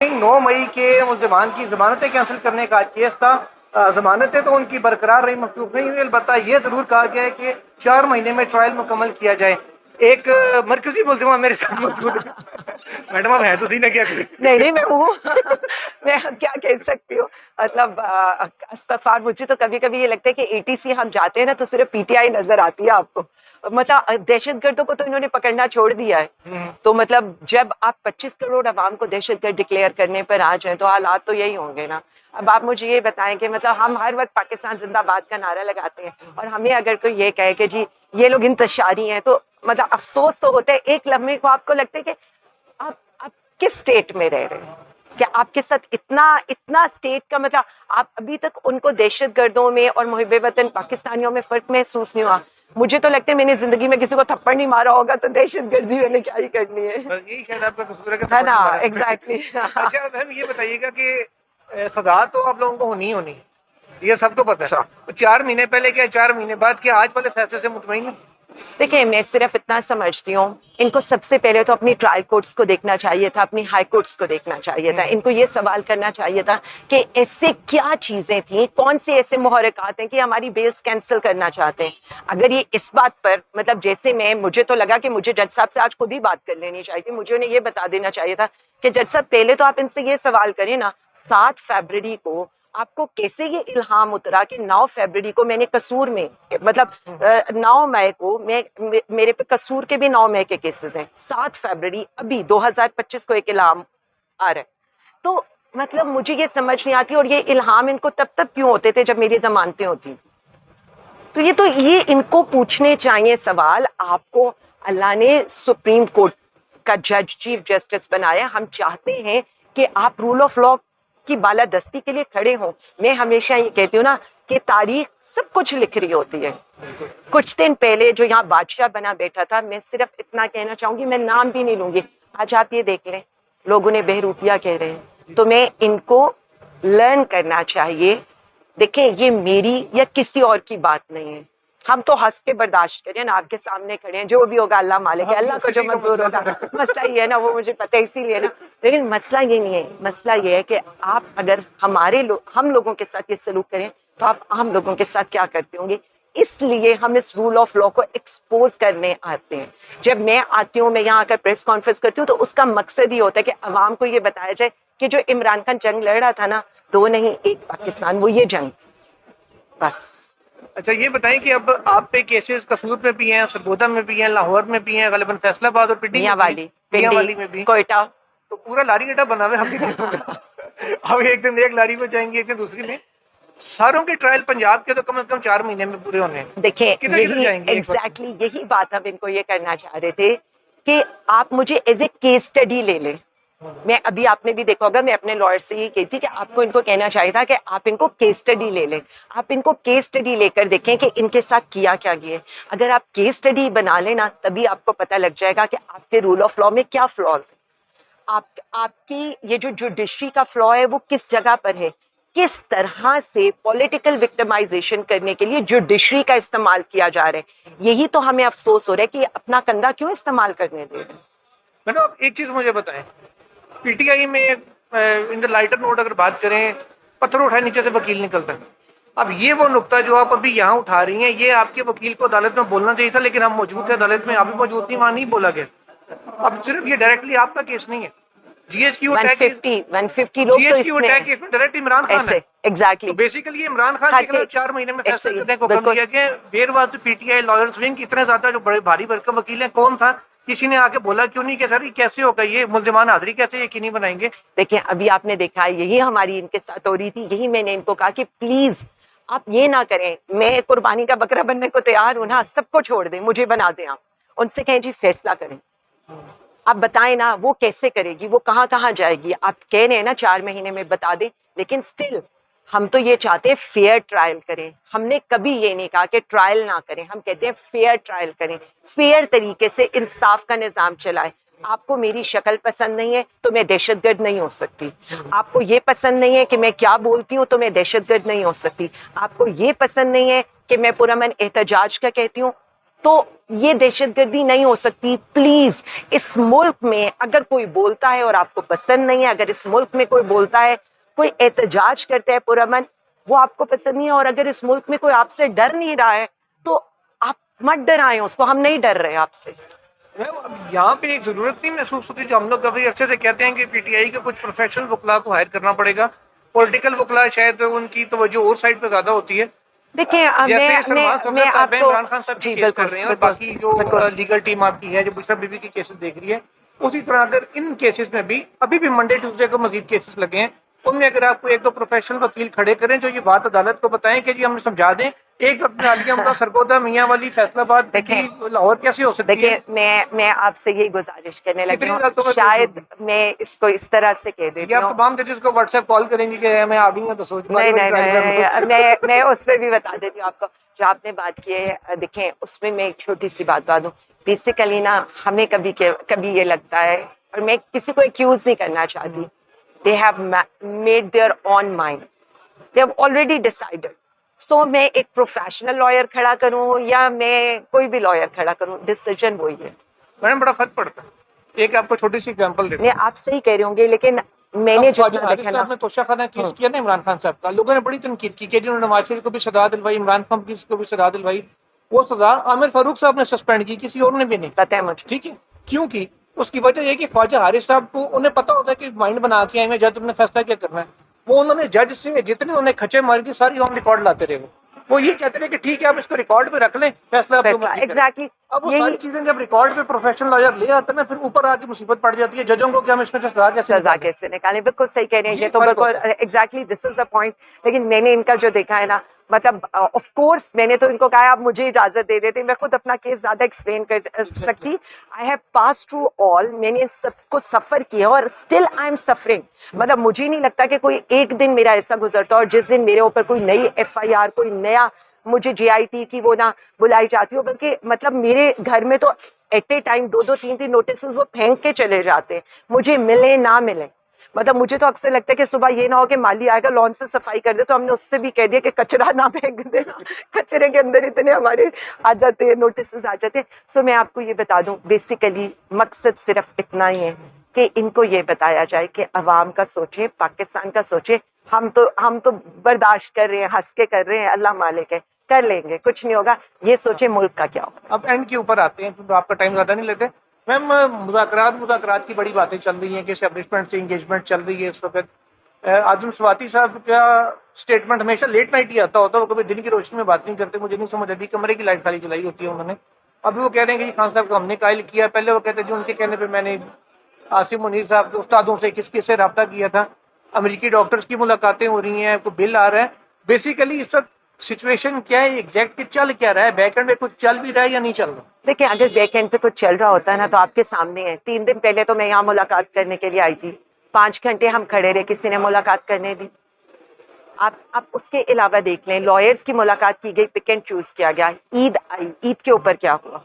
9 मई के मुल्ज़िमान की ज़मानतें कैंसिल करने का केस था। ज़मानतें तो उनकी बरकरार रही, मखलूफ नहीं हुई। अलबत्ता ये ज़रूर कहा गया है कि 4 महीने में ट्रायल मुकम्मल किया जाए। एक मरकज़ी मुल्ज़िमा मेरे साथ मौजूद है। मैडम आप हैं तो सही ना, क्या करें? नहीं नहीं, मैं हूँ। मैं क्या कह सकती हूँ, मतलब इस्तग़फ़ार, मुझे तो कभी कभी ये लगता है कि एटीसी हम जाते हैं ना तो सिर्फ पीटीआई नजर आती है आपको। मतलब दहशतगर्दों को तो इन्होंने पकड़ना छोड़ दिया है। तो मतलब जब आप 25 करोड़ अवाम को दहशतगर्द डिक्लेयर करने पर आ जाए तो हालात तो यही होंगे ना। अब आप मुझे ये बताएं कि मतलब हम हर वक्त पाकिस्तान जिंदाबाद का नारा लगाते हैं और हमें अगर कोई ये कहे कि जी ये लोग इंतशारी हैं, तो मतलब अफसोस तो होता है। एक लम्हे को आपको लगता है कि आप किस स्टेट में रह रहे हैं, क्या आपके साथ इतना इतना स्टेट का मतलब आप अभी तक उनको दहशतगर्दों में और मुहिब्बे वतन पाकिस्तानियों में फर्क महसूस नहीं हुआ। मुझे तो लगता है मैंने जिंदगी में किसी को थप्पड़ नहीं मारा होगा तो दहशतगर्दी मैंने क्या ही करनी है। बस यही शायद आपका कसूर है कि है थप्पड़ ना, नहीं मारा। एग्जैक्टली। अच्छा मैम ये बताइएगा कि सजा तो आप लोगों को होनी ही होनी है, ये सबको पता है। तो 4 महीने पहले क्या 4 महीने बाद क्या आज वाले फैसले से मुतमईन है? देखिए, मैं सिर्फ इतना समझती हूँ, इनको सबसे पहले तो अपनी ट्रायल कोर्ट्स को देखना चाहिए था, अपनी हाई कोर्ट्स को देखना चाहिए था। इनको ये सवाल करना चाहिए था कि ऐसे क्या चीजें थी, कौन से ऐसे मुहर्रिकात हैं कि हमारी बेल्स कैंसिल करना चाहते हैं। अगर ये इस बात पर मतलब जैसे मुझे तो लगा कि मुझे जज साहब से आज खुद ही बात कर लेनी चाहिए थी। मुझे उन्हें ये बता देना चाहिए था कि जज साहब पहले तो आप इनसे ये सवाल करें ना, 7 फरवरी को आपको कैसे ये इल्हाम उतरा कि 9 फरवरी को मैंने कसूर में मतलब 9 मई को मेरे पे कसूर के भी 9 मई के केसेस हैं। 7 फरवरी अभी 2025 को एक इल्हाम आ रहा है। तो मतलब मुझे ये समझ नहीं आती, और ये इल्हाम इनको तब तक क्यों होते थे जब मेरी जमानतें होती। तो ये इनको पूछने चाहिए सवाल। आपको अल्लाह ने सुप्रीम कोर्ट का जज चीफ जस्टिस बनाया। हम चाहते हैं कि आप रूल ऑफ लॉ की बालादस्ती के लिए खड़े हों। मैं हमेशा ये कहती हूँ ना कि तारीख सब कुछ लिख रही होती है। कुछ दिन पहले जो यहाँ बादशाह बना बैठा था, मैं सिर्फ इतना कहना चाहूंगी, मैं नाम भी नहीं लूंगी। आज आप ये देख लें, लोग उन्हें बहरूपिया कह रहे हैं। तो मैं इनको लर्न करना चाहिए। देखें, ये मेरी या किसी और की बात नहीं है। हम तो हंस के बर्दाश्त करें ना, आपके सामने खड़े हैं, जो भी होगा अल्लाह मालिक है, अल्लाह को जो मंजूर होगा। मसला ये है ना, वो मुझे पता है, इसीलिए ना। लेकिन मसला ये नहीं है, मसला ये है कि आप अगर हम लोगों के साथ ये सलूक करें तो आप आम लोगों के साथ क्या करते होंगे। इसलिए हम इस रूल ऑफ लॉ को एक्सपोज करने आते हैं। जब मैं आती हूँ, मैं यहाँ आकर प्रेस कॉन्फ्रेंस करती हूँ, तो उसका मकसद ही होता है कि अवाम को ये बताया जाए कि जो इमरान खान जंग लड़ रहा था ना, 2 नहीं 1 पाकिस्तान, वो ये जंग थी बस। अच्छा ये बताएं कि अब आप पे केसेस कसूर में भी हैं, सरगोदा में भी हैं, लाहौर में भी हैं, गलबन फैसलाबाद और पिंडी में भी, मियांवाली में भी, कोयटा, तो पूरा लारी अड्डा बना हुआ है आपके केसों का। अब एक दिन एक लारी में जाएंगे, एक दिन दूसरी में। सारों के ट्रायल पंजाब के तो कम से कम 4 महीने में पूरे होने हैं। देखिए किधर जाएंगे एग्जैक्टली यही बात हम इनको ये करना चाह रहे थे कि आप मुझे एज ए केस स्टडी ले लें। मैं अभी आपने भी देखा होगा, मैं अपने लॉयर से ये कहती कि आपको इनको कहना चाहिए था कि आप इनको केस स्टडी ले लें। आप इनको केस स्टडी लेकर देखें कि इनके साथ किया क्या गया। अगर आप केस स्टडी बना लेना, तभी आपको पता लग जाएगा कि आपके रूल ऑफ लॉ में क्या फ्लॉज है। आपकी ये जो जुडिशरी का फ्लॉ है वो किस जगह पर है। किस तरह से पॉलिटिकल विक्टिमाइजेशन करने के लिए जुडिशरी का इस्तेमाल किया जा रहा है। यही तो हमें अफसोस हो रहा है कि अपना कंधा क्यों इस्तेमाल करने दे रहे हैं। मैडम आप एक चीज मुझे बताएं, पीटीआई में इन द लाइटर नोट अगर बात करें, पत्थर उठाए नीचे से वकील निकलता है। अब ये वो नुक्ता जो आप अभी यहाँ उठा रही हैं, ये आपके वकील को अदालत में बोलना चाहिए था, लेकिन हम मौजूद थे अदालत में, आप भी मौजूद थी, वहां नहीं बोला गया। अब सिर्फ ये डायरेक्टली आपका केस नहीं है, जीएचक्यू अटैक, 150 लोग तो जीएचक्यू अटैक इसमें डायरेक्ट इमरान खान है। एग्जैक्टली, तो बेसिकली इमरान खान के खिलाफ 4 महीने में फैसला करने को हुक्म दिया गया। देर बाद पीटीआई लॉयर्स विंग इतने ज्यादा जो बड़े भारी भरकम वकील हैं, कौन था, किसी ने आके बोला क्यों नहीं कि सर ये कैसे होगा, ये मुल्जिमान हाजिरी कैसे यकीनी बनाएंगे। देखिए अभी आपने देखा है, यही हमारी इनके साथ हो रही थी। यही मैंने इनको कहा कि प्लीज आप ये ना करें, मैं कुर्बानी का बकरा बनने को तैयार हूं ना, सबको छोड़ दें, मुझे बना दें। आप उनसे कहें जी फैसला करें, आप बताएं ना वो कैसे करेगी, वो कहाँ कहाँ जाएगी। आप कह रहे हैं ना 4 महीने में बता दें, लेकिन स्टिल हम तो ये चाहते हैं फेयर ट्रायल करें। हमने कभी ये नहीं कहा कि ट्रायल ना करें, हम कहते हैं फेयर ट्रायल करें, फेयर तरीके से इंसाफ का निजाम चलाएं। आपको मेरी शक्ल पसंद नहीं है तो मैं दहशतगर्द नहीं हो सकती। आपको ये पसंद नहीं है कि मैं क्या बोलती हूँ तो मैं दहशतगर्द नहीं हो सकती। आपको ये पसंद नहीं है कि मैं पुरअमन एहतजाज का कहती हूँ तो ये दहशतगर्दी नहीं हो सकती। प्लीज, इस मुल्क में अगर कोई बोलता है और आपको पसंद नहीं है, अगर इस मुल्क में कोई बोलता है, कोई एहतजाज करता है पुरअमन, वो आपको पसंद नहीं है, और अगर इस मुल्क में कोई आपसे डर नहीं रहा है तो आप मत डराएं उसको। हम नहीं डर रहे आपसे। यहाँ पे एक जरूरत नहीं महसूस होती जो हम लोग कभी अरसे से कहते हैं कि पीटीआई के कुछ प्रोफेशनल वकला को हायर करना पड़ेगा, पॉलिटिकल वकला शायद उनकी तवज्जो और साइड पे ज्यादा होती है। देखिए, जैसे सलमान सफदर साहब हैं, इमरान खान साहब जी केस कर रहे हैं, और बाकी जो लीगल टीम आपकी है जो बुशरा बीबी की केसेस देख रही है, उसी तरह अगर इन केसेस में भी अभी भी मंडे ट्यूसडे को मजीद केसेस लगे हैं, उनमें अगर आपको एक दो प्रोफेशनल वकील खड़े करें जो ये बात अदालत को बताएं कि जी हमने समझा दें, एक अपने आलिया सरगोदा मियां वाली फैसलाबाद लाहौर कैसे हो सकती है। देखिए, मैं आपसे यही गुजारिश करने लगी हूँ, तो शायद मैं इसको इस तरह से कह देती हूँ। आप तमाम जजेस को व्हाट्सएप कॉल करेंगी कि मैं आ गई हूँ तो सोच नहीं, मैं उसमें भी बता देती हूँ आपको जो आपने बात की है। देखें, उसमें मैं एक छोटी सी बात बता दूं। बेसिकली ना, हमें कभी ये लगता है, और मैं किसी को एक्यूज नहीं करना चाहती, they have made their own mind, they have already decided. So मैं एक प्रोफेशनल लॉयर खड़ा करूं या मैं कोई भी लॉयर खड़ा करूं, डिसीजन वही है। मैडम बड़ा फर्क पड़ता है। एक आपको छोटी सी एग्जांपल देता हूं। मैं आप सही कह रही होंगी, लेकिन मैंने जितना देखा ना, आपने तोशा खाना केस किया ना इमरान खान साहब का, लोगों ने बड़ी तनकीद की कि जिन्होंने नवाज शरीफ को भी सजा दिलवाई, इमरान खान को भी सजा दिलवाई, वो सजा आमिर फारूक साहब ने सस्पेंड की, किसी और ने भी नहीं। पता है मुझे। ठीक है, क्योंकि उसकी वजह यह कि ख्वाजा हारिस साहब को उन्हें पता होता है कि माइंड बना के आए हैं जज ने फैसला क्या करना है, वो उन्होंने जज से जितने उन्हें खचे मारी थी सारी ऑन रिकॉर्ड लाते रहे। वो ये कहते रहे कि ठीक है आप इसको रिकॉर्ड पे रख लें, फैसला एग्जैक्टली। अब वो सारी चीजें जब रिकॉर्ड पे प्रोफेशनल लॉयर ले आते हैं ना, फिर ऊपर आके मुसीबत पड़ जाती है जजों को कि हम इसमें सजा कैसे निकालें। बिल्कुल सही कह रहे हैं, ये तो बिल्कुल exactly this is the point. लेकिन मैंने इनका जो देखा है ना, मतलब ऑफ कोर्स मैंने तो इनको कहा आप मुझे इजाजत दे देते, मैं खुद अपना केस ज्यादा एक्सप्लेन कर सकती। I have pass through all, मैंने सबको सफर किया और स्टिल आई एम सफरिंग। मतलब मुझे नहीं लगता कि कोई एक दिन मेरा ऐसा गुजरता और जिस दिन मेरे ऊपर कोई नई FIR, कोई नया मुझे GIT की वो ना बुलाई जाती हो, बल्कि मतलब मेरे घर में तो एट ए टाइम 2-2, 3-3 नोटिस वो फेंक के चले जाते हैं, मुझे मिले ना मिले। मतलब मुझे तो अक्सर लगता है कि सुबह ये ना हो कि माली आएगा लॉन से सफाई कर दे, तो हमने उससे भी कह दिया कि कचरा ना फेंक देना, कचरे के अंदर इतने हमारे आ जाते हैं, नोटिस आ जाते हैं। सो मैं आपको ये बता दूं, बेसिकली मकसद सिर्फ इतना ही है कि इनको ये बताया जाए कि अवाम का सोचे, पाकिस्तान का सोचे। हम तो बर्दाश्त कर रहे हैं, हंस के कर रहे हैं, अल्लाह मालिक है, कर लेंगे, कुछ नहीं होगा। ये सोचे मुल्क का क्या होगा। अब एंड के ऊपर आते हैं, तो आपका टाइम ज्यादा नहीं लेते मैम। मुज़ाकरात की बड़ी बातें चल रही हैं कि एस्टैब्लिशमेंट से इंगेजमेंट चल रही है इस वक्त। आजम स्वाति साहब का स्टेटमेंट हमेशा लेट नाइट ही आता होता है, वो कभी दिन की रोशनी में बात नहीं करते। मुझे नहीं समझ आती, कमरे की लाइट खाली जलाई होती है उन्होंने। अभी वो कह रहे हैं कि खान साहब को हमने कायल किया, पहले वो कहते थे उनके कहने पर मैंने आसिम मुनीर साहब के उस्तादों से किससे रब्ता किया था, अमेरिकी डॉक्टर्स की मुलाकातें हो रही हैं, कोई बिल आ रहा है। बेसिकली इस वक्त सिचुएशन क्या है, एग्जैक्ट चल क्या रहा है, बैकएंड में कुछ चल भी रहा है या नहीं चल रहा? देखिए, अगर बैकएंड पे कुछ चल रहा होता है ना तो आपके सामने है। 3 दिन पहले तो मैं यहाँ मुलाकात करने के लिए आई थी, 5 घंटे हम खड़े रहे, किसी ने मुलाकात करने दी? आप उसके अलावा देख लें, लॉयर्स की मुलाकात की गई, पिक एंड चूज किया गया। ईद आई, ईद के ऊपर क्या हुआ?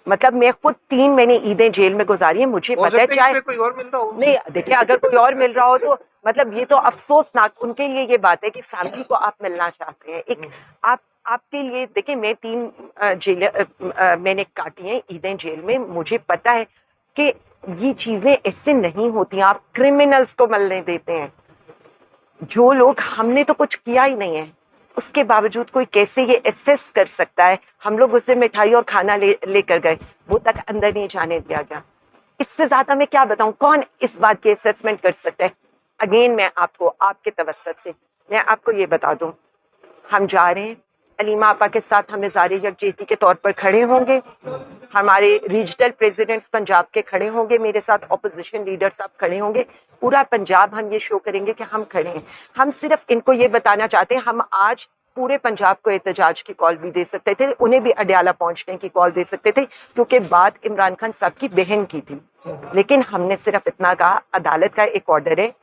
मतलब मैं खुद 3 महीने ईदें जेल में गुजारी है, मुझे पता है। चाहे कोई और मिल रहा हो, नहीं, देखिए अगर कोई और मिल रहा हो तो मतलब ये तो अफसोसनाक उनके लिए ये बात है कि फैमिली को आप मिलना चाहते हैं। एक आपके लिए देखिए, मैं 3 जेल मैंने काटी हैं ईदें जेल में। मुझे पता है कि ये चीजें ऐसे नहीं होती। आप क्रिमिनल्स को मिलने देते हैं, जो लोग, हमने तो कुछ किया ही नहीं है, उसके बावजूद कोई कैसे ये एसेस कर सकता है? हम लोग उस दिन मिठाई और खाना लेकर गए, वो तक अंदर नहीं जाने दिया गया। इससे ज्यादा मैं क्या बताऊं, कौन इस बात की असेसमेंट कर सकता है? अगेन मैं आपको आपके तवस्सुत से मैं आपको ये बता दूं, हम जा रहे हैं, अलीमा आपा के साथ हम इज़ारे यकजहती के तौर पर खड़े होंगे, हमारे रीजनल प्रेसिडेंट्स पंजाब के खड़े होंगे, मेरे साथ अपोजिशन लीडर साहब खड़े होंगे, पूरा पंजाब हम ये शो करेंगे कि हम खड़े हैं। हम सिर्फ इनको ये बताना चाहते हैं, हम आज पूरे पंजाब को एहतजाज की कॉल भी दे सकते थे, उन्हें भी अडयाला पहुंचने की कॉल दे सकते थे, क्योंकि बात इमरान खान साहब की बहन की थी। लेकिन हमने सिर्फ इतना कहा, अदालत का एक ऑर्डर है,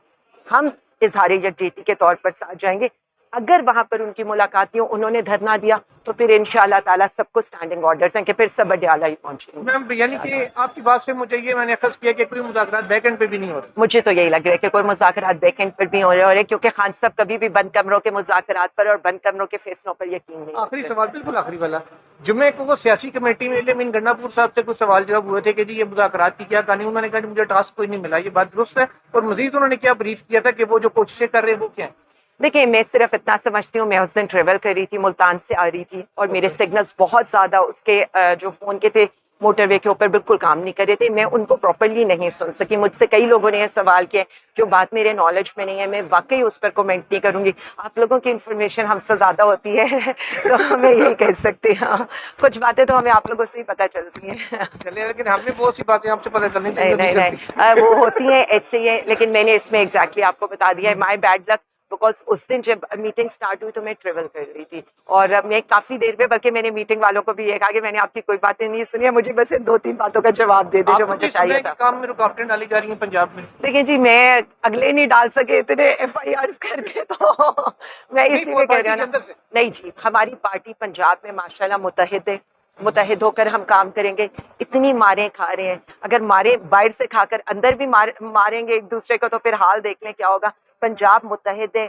हम इजहार यकजहती के तौर पर साथ जाएंगे। अगर वहां पर उनकी मुलाकात हुई, उन्होंने धरना दिया, तो फिर इंशाल्लाह ताला सबको स्टैंडिंग ऑर्डर्स हैं कि फिर सब अडयाला ही पहुंचेंगे। मैम यानी कि आपकी बात से मुझे ये मैंने अखज़ किया कि कोई मुज़ाकरात बैक एंड पे भी नहीं हो रहे। मुझे तो यही लग रहा है कि कोई मुज़ाकरात बैक एंड पर भी हो रहे हैं, क्योंकि खान साहब कभी भी बंद कमरों के मुज़ाकरात पर और बंद कमरों के फैसलों पर यकीन नहीं आखिरी करते। सवाल, बिल्कुल आखिरी वाला। जुम्मे को सियासी कमेटी में मीन गन्नापुर साहब से कुछ सवाल जवाब हुए थे कि जी ये मुज़ाकरात की क्या कहानी, उन्होंने कहा कि मुझे टास्क कोई नहीं मिला, ये बात दुरुस्त है? और मजीद उन्होंने क्या ब्रीफ किया था कि वो जो कोशिशें कर रहे हैं वो क्या है? देखिए, मैं सिर्फ इतना समझती हूँ, मैं उस दिन ट्रेवल कर रही थी, मुल्तान से आ रही थी, और मेरे सिग्नल्स बहुत ज़्यादा उसके जो फ़ोन के थे मोटरवे के ऊपर बिल्कुल काम नहीं कर रहे थे, मैं उनको प्रॉपर्ली नहीं सुन सकी। मुझसे कई लोगों ने यह सवाल किया, जो बात मेरे नॉलेज में नहीं है, मैं वाकई उस पर कमेंट नहीं करूँगी। आप लोगों की इन्फॉर्मेशन हमसे ज़्यादा होती है तो हमें यही कह सकते हैं, कुछ बातें तो हमें आप लोगों से ही पता चलती हैं। चलिए, लेकिन हमें बहुत सी बातें आपसे पता चलनी नहीं चाहिए, नहीं नहीं नहीं, वो होती है ऐसे ही है, लेकिन मैंने इसमें एग्जैक्टली आपको बता दिया है, माय बैड लक, बिकॉज उस दिन जब मीटिंग स्टार्ट हुई तो मैं ट्रेवल कर रही थी, और मैं काफी देर में, बल्कि मैंने मीटिंग वालों को भी ये कहा कि मैंने आपकी कोई बातें नहीं सुनी है, मुझे बस इन 2-3 बातों का जवाब दे दे जो मुझे चाहिए था। काम में रुकावटें डाली जा रही हैं पंजाब में। देखिए जी, मैं अगले नहीं डाल सके इतने FIRs करके, तो मैं इसीलिए कह रही हूँ ना। नहीं जी, हमारी पार्टी पंजाब में माशाल्लाह मुत्तहिद है, मुत्तहिद होकर हम काम करेंगे। इतनी मारें खा रहे हैं, अगर मारे बाहर से खाकर अंदर भी मारेंगे एक दूसरे को, तो फिर हाल देख लें क्या होगा। पंजाब मुत्तहिद है,